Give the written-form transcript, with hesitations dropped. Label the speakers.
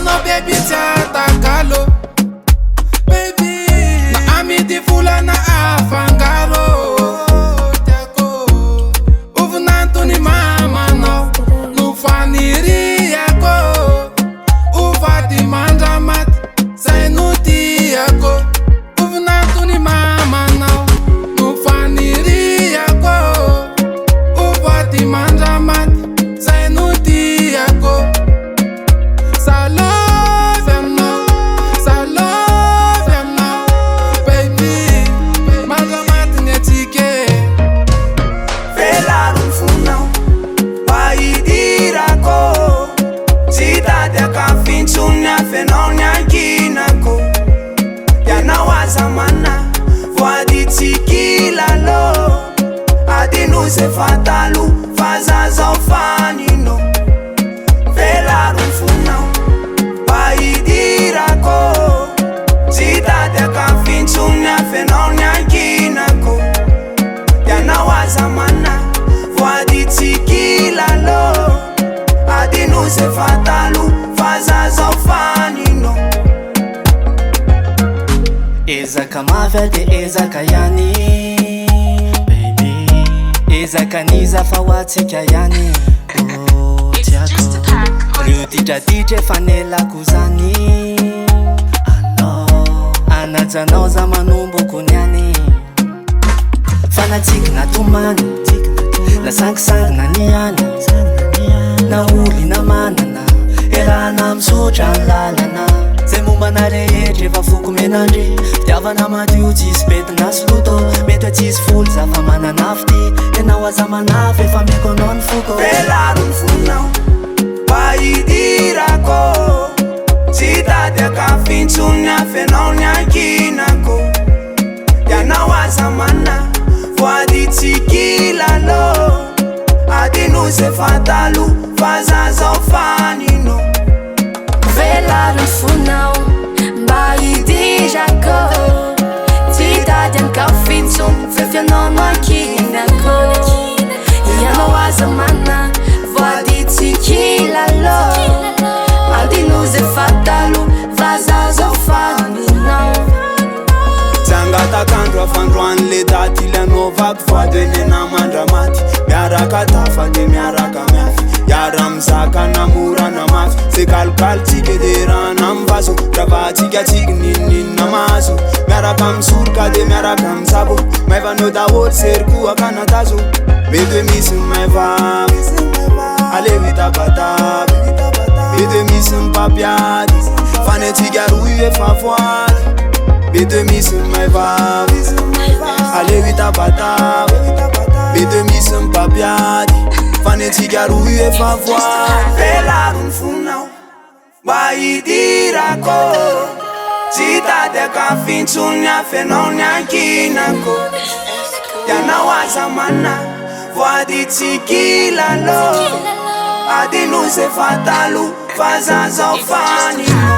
Speaker 1: no baby tatakalo baby na amity volana afangaro tiako uvinantony mamanao no faniriako uvady mandramaty zay no tiako uvinantony mamanao no faniriako uvady mandramaty zay no tiako Fenonyakinako yanawazamana voaditsikilalo adinuse fatalu fazazofanino velarumfunao waidirako zitadekafinsunya fenonyakinako yanawazamana voaditsikilalo adinuse fatalu fazazofanino
Speaker 2: ezaka mafy de ezaka yani baby ezaka niza fa hoatsika yani tiako reo ditraditra fanelako zany anajanao za manomboko niany fanatsikina tomany lasangisangina niany na olina manana erana misotra lalana zay mombana rehetra efa foko menandry fitiavana madio tsisy betina soloto mety tsisy folo za fa mananafy ty enao aza manafy efa meko anao ny foko
Speaker 1: velarony fonao waidirako zitadekafintsony afenao nyakinako yanao aza mana voaditsikilalo adinuse fatalu fazazofanino
Speaker 3: velarony fonao mba idirako zitadekafintsony fefianao nyakinako yanao aza mana voaditsikilalo adinuse fatalu fazazofanino
Speaker 1: zangatakandro afandroan'le daty ilanovako voadenena mandramaty miaraka tafa de miaraka miafy yara mizaka namorana mafy ze kalokalotsika de rana mivaso ravatsika tsiky nininina maso miaraka misoroka de miaraka misabo maivanao daholo sery akanatazo mety hoe misy maivavy alevitabataby mety hoe misy mipampiady fanetsika roy efa voady mety hoe misy maivavy alevitabataby mety hoe misy mipampiady fanetsika roy efa voady velarony fonao waidirako zitadekafintsony afenao nyakinako yanao aza mana voaditsikilalo adinuse fatalu fazazofanino